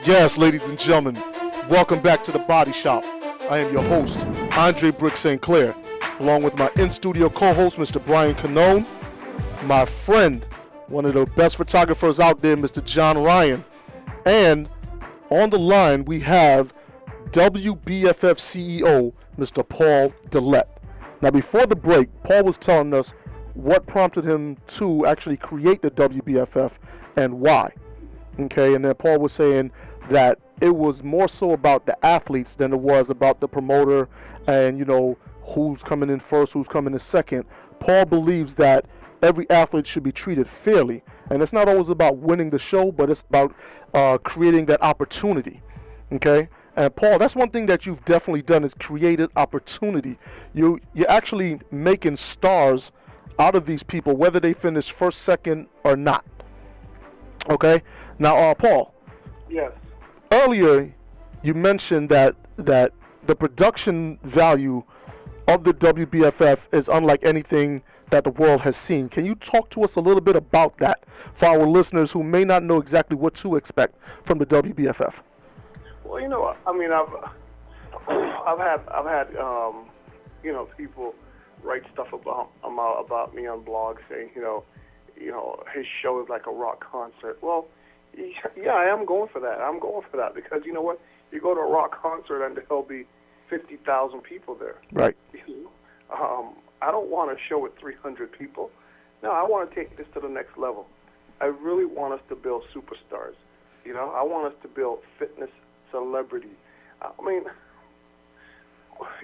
Yes, ladies and gentlemen, welcome back to The Body Shop. I am your host, Andre Brick St. Clair, along with my in-studio co-host, Mr. Brian Canone, my friend, one of the best photographers out there, Mr. John Ryan, and on the line we have WBFF CEO, Mr. Paul Dillett. Now, before the break, Paul was telling us what prompted him to actually create the WBFF and why. Okay, and then Paul was saying that it was more so about the athletes than it was about the promoter and, who's coming in first, who's coming in second. Paul believes that every athlete should be treated fairly. And it's not always about winning the show, but it's about creating that opportunity. Okay? And Paul, that's one thing that you've definitely done is created opportunity. You're actually making stars out of these people, whether they finish first, second, or not. Okay? Now, Paul. Yes. Earlier, you mentioned that the production value of the WBFF is unlike anything that the world has seen. Can you talk to us a little bit about that for our listeners who may not know exactly what to expect from the WBFF? Well, I've had people write stuff about me on blogs saying, his show is like a rock concert. Well, yeah, I am going for that. I'm going for that because you know what? You go to a rock concert and there'll be 50,000 people there. Right. I don't want a show with 300 people. No, I want to take this to the next level. I really want us to build superstars. I want us to build fitness celebrity.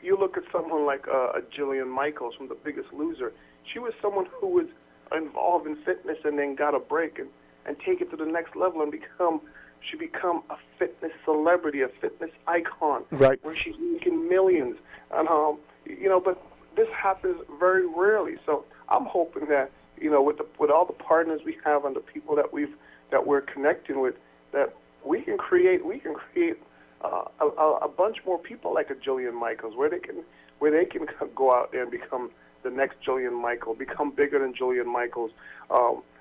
You look at someone like a Jillian Michaels from The Biggest Loser. She was someone who was involved in fitness and then got a break and take it to the next level and become a fitness celebrity, a fitness icon. Right. Where she's making millions. And but this happens very rarely. So I'm hoping that with all the partners we have and the people that we're connecting with, that we can create a bunch more people like a Jillian Michaels, where they can go out there and become the next Jillian Michaels, become bigger than Jillian Michaels.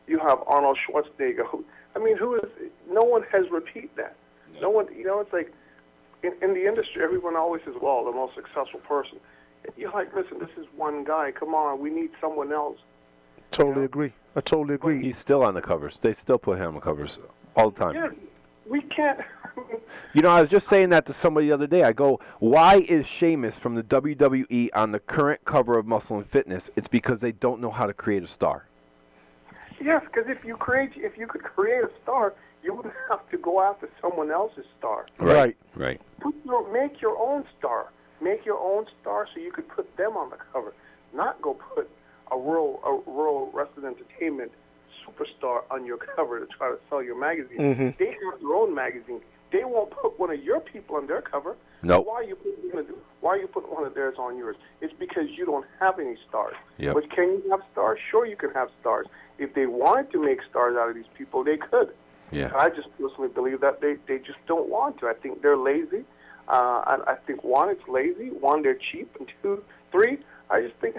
You have Arnold Schwarzenegger, no one has repeated that. No one, it's like in the industry, everyone always says, well, the most successful person. You're like, listen, this is one guy. Come on, we need someone else. Totally agree. I totally agree. He's still on the covers. They still put him on the covers all the time. Yeah, we can't. I was just saying that to somebody the other day. I go, why is Sheamus from the WWE on the current cover of Muscle and Fitness? It's because they don't know how to create a star. Yes, because if you could create a star, you wouldn't have to go after someone else's star. Right. Make your own star. Make your own star so you could put them on the cover. Not go put a rural wrestling entertainment superstar on your cover to try to sell your magazine. Mm-hmm. They have their own magazine. They won't put one of your people on their cover. No. Why are you putting one of theirs on yours? It's because you don't have any stars. Yep. But can you have stars? Sure, you can have stars. If they wanted to make stars out of these people, they could. Yeah. I just personally believe that they just don't want to. I think they're lazy. I think, one, it's lazy. One, they're cheap. And two, three, I just think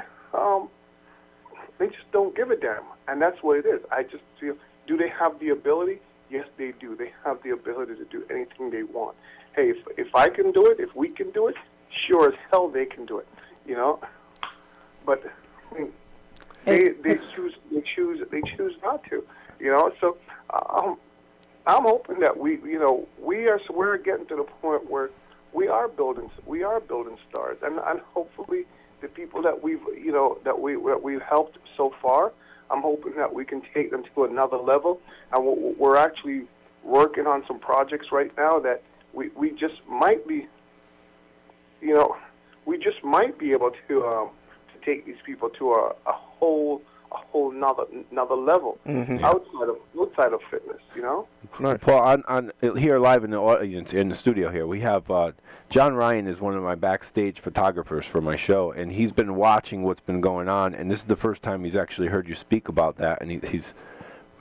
they just don't give a damn. And that's what it is. I just feel, do they have the ability? Yes, they do. They have the ability to do anything they want. Hey, if I can do it, if we can do it, sure as hell they can do it. But they choose not to. So I'm hoping that we're getting to the point where we are building stars, and hopefully the people that we've helped so far, I'm hoping that we can take them to another level. And we're actually working on some projects right now that we just might be able to take these people to a whole another level. Mm-hmm. outside of fitness. Right. Paul, on here live in the audience in the studio here, we have John Ryan is one of my backstage photographers for my show, and he's been watching what's been going on, and this is the first time he's actually heard you speak about that, and he's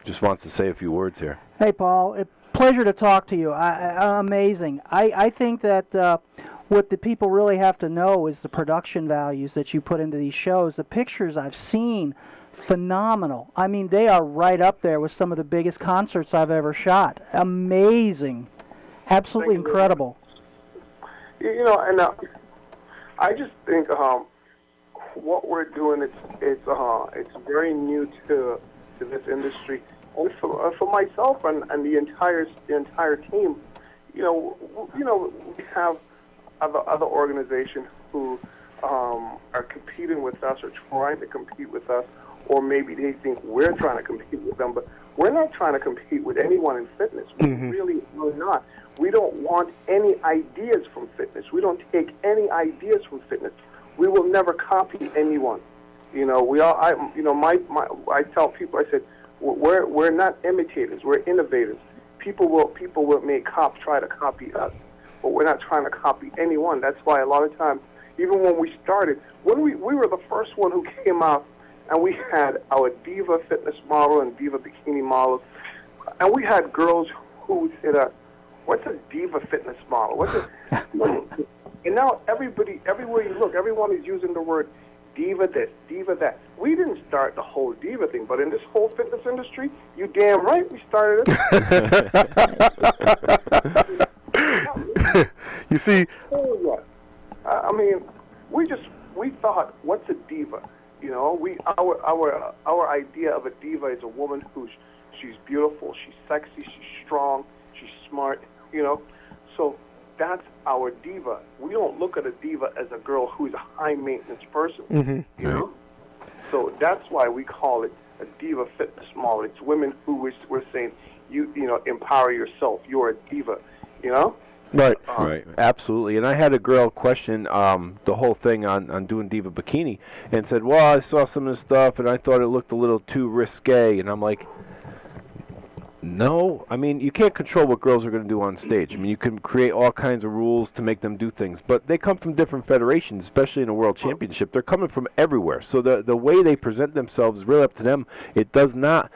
just wants to say a few words here. Hey, Paul, pleasure to talk to you. Amazing. I think that what the people really have to know is the production values that you put into these shows. The pictures I've seen, phenomenal. I mean, they are right up there with some of the biggest concerts I've ever shot. Amazing Absolutely Thank you. incredible. You know, and I just think what we're doing it's very new to this industry, and for myself and the entire team. You know, we have other organizations who are competing with us or trying to compete with us, or maybe they think we're trying to compete with them, but we're not trying to compete with anyone in fitness. We're really not. We don't want any ideas from fitness. We don't take any ideas from fitness. We will never copy anyone. You know, I tell people, I said, we're not imitators. We're innovators. People will try to copy us, but we're not trying to copy anyone. That's why a lot of times, even when we started, we were the first one who came out, and we had our Diva Fitness Model and Diva Bikini Models, and we had girls who would say that, "What's a Diva Fitness Model? What's a?" And now everywhere you look, everyone is using the word diva this, diva that. We didn't start the whole diva thing, but in this whole fitness industry, you damn right we started it. You see, I mean, we thought, what's a diva? You know, our idea of a diva is a woman she's beautiful, she's sexy, she's strong, she's smart. You know, so that's our diva. We don't look at a diva as a girl who's a high maintenance person. You know, so that's why we call it a Diva Fitness Model. It's women who we're saying you know, empower yourself. You're a diva. You know. right. Right, absolutely. And I had a girl question the whole thing on doing Diva Bikini and said, well, I saw some of this stuff and I thought it looked a little too risque. And I'm like, no. I mean, you can't control what girls are going to do on stage. I mean, you can create all kinds of rules to make them do things. But they come from different federations, especially in a world championship. They're coming from everywhere. So the way they present themselves is really up to them. It does not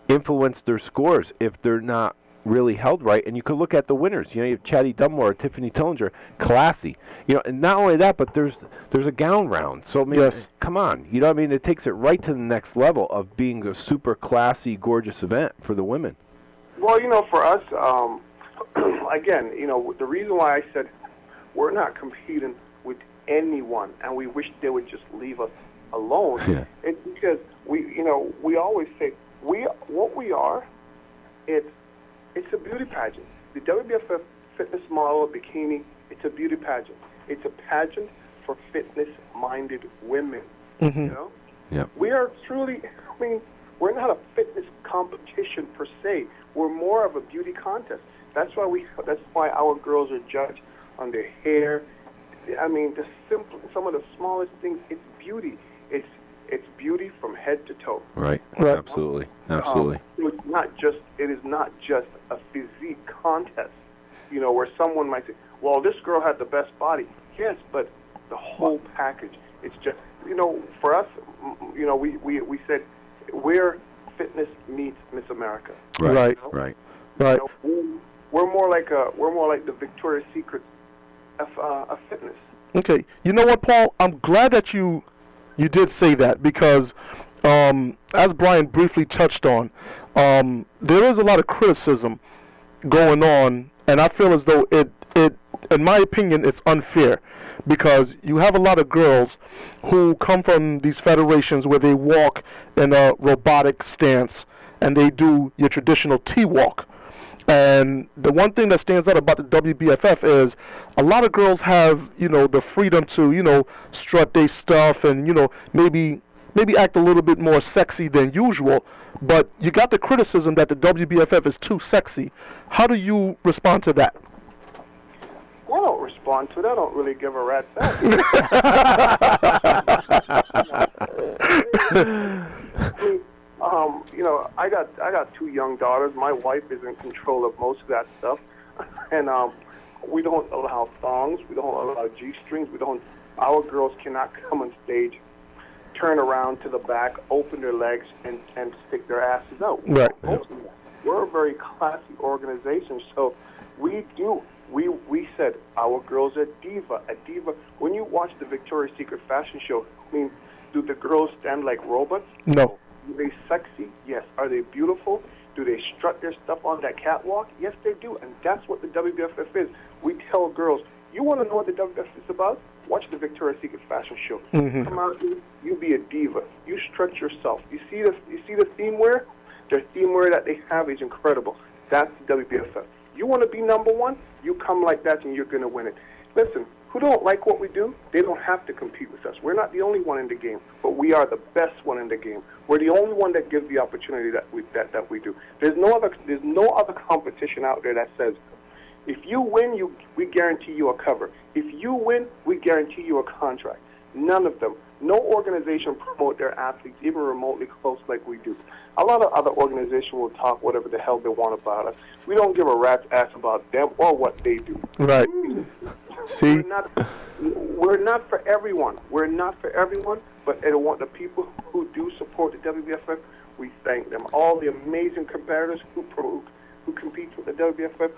influence their scores if they're not really held right. And you can look at the winners. You know, you have Chatty Dunmore, Tiffany Tillinger, classy. You know, and not only that, but there's a gown round. So I mean, come on. You know what I mean? It takes it right to the next level of being a super classy, gorgeous event for the women. Well, you know, for us, again, you know, the reason why I said we're not competing with anyone, and we wish they would just leave us alone. Yeah. It's because we always say what we are. It's a beauty pageant. The WBFF Fitness Model Bikini, it's a beauty pageant. It's a pageant for fitness-minded women. You know? Yeah. We are truly, I mean, we're not a fitness competition per se. We're more of a beauty contest. That's why our girls are judged on their hair. I mean, some of the smallest things, it's beauty. It's beauty from head to toe. Right. Right. Absolutely. So it is not just a physique contest, you know, where someone might say, well, this girl had the best body. Yes, but the whole package. It's just, you know, for us, you know, we said we're fitness meets Miss America. Right. You know? Right. Right. You know, we're more like the Victoria's Secret of fitness. Okay. You know what, Paul? I'm glad that you did say that because, as Brian briefly touched on, there is a lot of criticism going on, and I feel as though it in my opinion, it's unfair because you have a lot of girls who come from these federations where they walk in a robotic stance and they do your traditional T-walk. And the one thing that stands out about the WBFF is a lot of girls have, you know, the freedom to, you know, strut their stuff and, you know, maybe act a little bit more sexy than usual. But you got the criticism that the WBFF is too sexy. How do you respond to that? I don't respond to it. I don't really give a rat's ass. You know, I got two young daughters. My wife is in control of most of that stuff, and we don't allow thongs. We don't allow G-strings. Our girls cannot come on stage, turn around to the back, open their legs, and stick their asses out. Right. We're a very classy organization, so we do. We said our girls are diva. A diva. When you watch the Victoria's Secret fashion show, I mean, do the girls stand like robots? No. Are they sexy? Yes. Are they beautiful? Do they strut their stuff on on that catwalk? Yes, they do, and that's what the WBFF is. We tell girls, you want to know what the WBFF is about? Watch the Victoria's Secret fashion show. Mm-hmm. Come out, you be a diva. You stretch yourself. You see the theme wear? Their theme wear that they have is incredible. That's the WBFF. You want to be number one? You come like that, and you're going to win it. Listen, who don't like what we do, they don't have to compete with us. We're not the only one in the game, but we are the best one in the game. We're the only one that gives the opportunity that we do. There's no other competition out there that says, if you win, we guarantee you a cover. If you win, we guarantee you a contract. None of them. No organization promote their athletes even remotely close like we do. A lot of other organizations will talk whatever the hell they want about us. We don't give a rat's ass about them or what they do. Right. See? We're not for everyone. We're not for everyone, but the people who do support the WBFF, we thank them. All the amazing competitors who compete with the WBFF,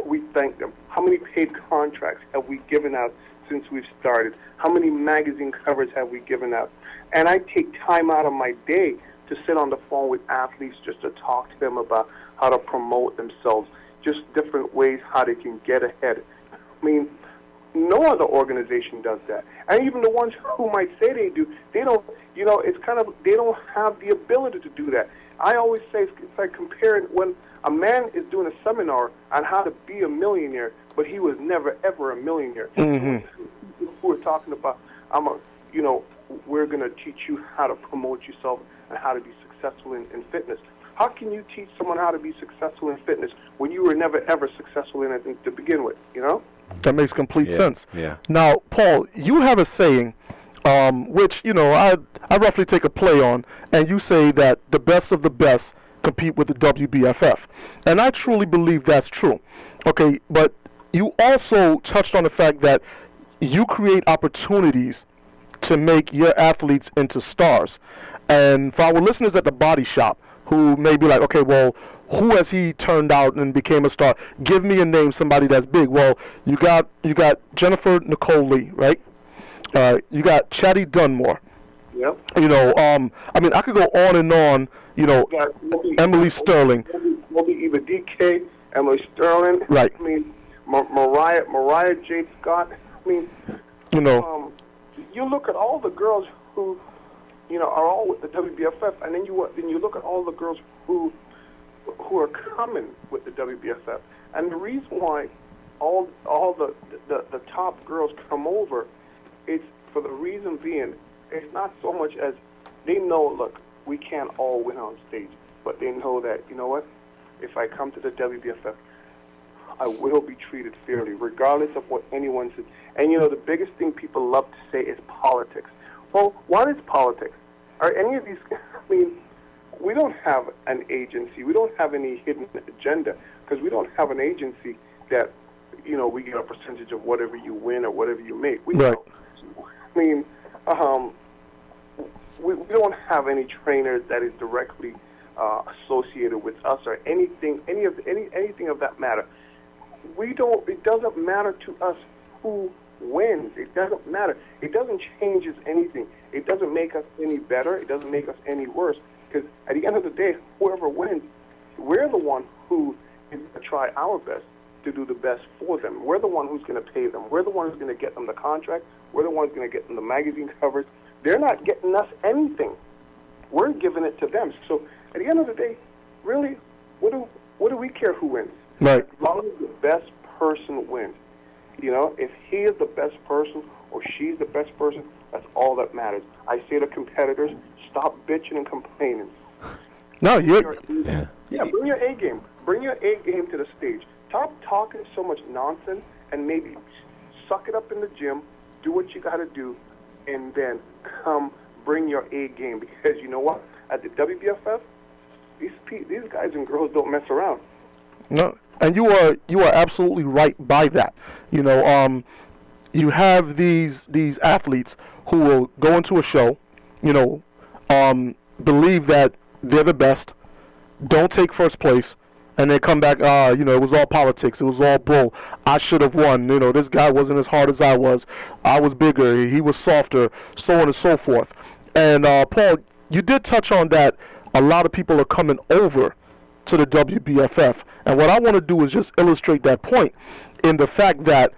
we thank them. How many paid contracts have we given out since we've started? How many magazine covers have we given out? And I take time out of my day to sit on the phone with athletes just to talk to them about how to promote themselves, just different ways how they can get ahead. I mean, no other organization does that. And even the ones who might say they do, they don't, it's kind of, they don't have the ability to do that. I always say it's like comparing when a man is doing a seminar on how to be a millionaire, but he was never, ever a millionaire. Mm-hmm. Who are talking about, we're going to teach you how to promote yourself and how to be successful in fitness. How can you teach someone how to be successful in fitness when you were never, ever successful in it to begin with, That makes complete sense. Yeah. Now, Paul, you have a saying, which, I roughly take a play on, and you say that the best of the best compete with the WBFF. And I truly believe that's true. Okay, but you also touched on the fact that you create opportunities to make your athletes into stars. And for our listeners at the Body Shop who may be like, okay, well, who has he turned out and became a star? Give me a name, somebody that's big. Well, you got Jennifer Nicole Lee, right? You got Chatty Dunmore. Yep. I could go on and on. Emily Sterling. Maybe Eva DK, Emily Sterling. Right. I mean, Mariah J. Scott. I mean, you look at all the girls who, are all with the WBFF, and then you look at all the girls who are coming with the WBFF, and the reason why all the top girls come over, it's for the reason being, it's not so much as they know, look, we can't all win on stage, but they know that, if I come to the WBFF, I will be treated fairly, regardless of what anyone says. And, the biggest thing people love to say is politics. Well, what is politics? Are any of these, we don't have an agency. We don't have any hidden agenda because we don't have an agency that, we get a percentage of whatever you win or whatever you make. We don't. We don't have any trainers that is directly associated with us or anything of that matter. It doesn't matter to us who wins. It doesn't matter. It doesn't change anything. It doesn't make us any better. It doesn't make us any worse. Because at the end of the day, whoever wins, we're the one who is going to try our best to do the best for them. We're the one who's going to pay them. We're the one who's going to get them the contract. We're the ones going to get them the magazine covers. They're not getting us anything. We're giving it to them. So at the end of the day, really, what do we care who wins? Right. As long as the best person wins. If he is the best person or she's the best person, that's all that matters. I say to competitors, stop bitching and complaining. No, bring your A game. Bring your A game to the stage. Stop talking so much nonsense and maybe suck it up in the gym, do what you got to do, and then come bring your A game. Because you know what? At the WBFF, these guys and girls don't mess around. No, and you are absolutely right by that. You have these athletes who will go into a show, believe that they're the best, don't take first place, and they come back, it was all politics, it was all bull, I should have won, this guy wasn't as hard as I was bigger, he was softer, so on and so forth. And Paul, you did touch on that a lot of people are coming over to the WBFF. And what I want to do is just illustrate that point in the fact that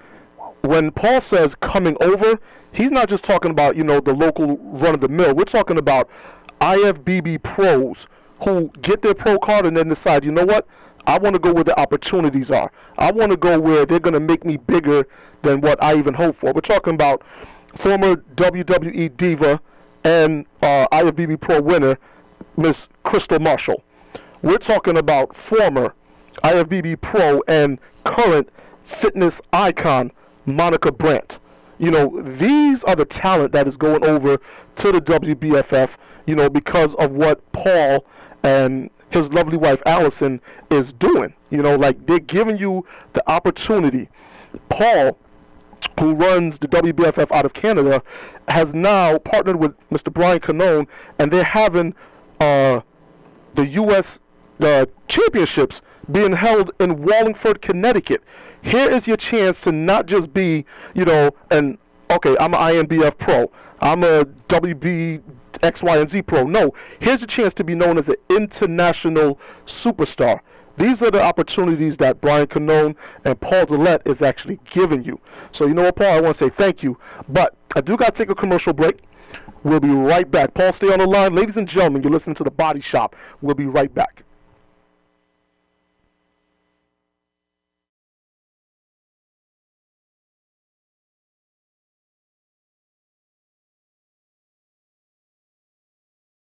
when Paul says coming over, he's not just talking about, the local run-of-the-mill. We're talking about IFBB pros who get their pro card and then decide, you know what? I want to go where the opportunities are. I want to go where they're going to make me bigger than what I even hope for. We're talking about former WWE Diva and IFBB Pro winner, Miss Crystal Marshall. We're talking about former IFBB Pro and current fitness icon, Monica Brandt. These are the talent that is going over to the WBFF, because of what Paul and his lovely wife Allison is doing. They're giving you the opportunity. Paul, who runs the WBFF out of Canada, has now partnered with Mr. Brian Canone, and they're having the U.S. championships being held in Wallingford, Connecticut. Here is your chance to not just be, I'm an INBF pro, I'm a WB X, Y, and Z pro. No, here's a chance to be known as an international superstar. These are the opportunities that Brian Canone and Paul Dillett is actually giving you. So you know what, Paul, I want to say thank you. But I do got to take a commercial break. We'll be right back. Paul, stay on the line. Ladies and gentlemen, you're listening to The Body Shop. We'll be right back.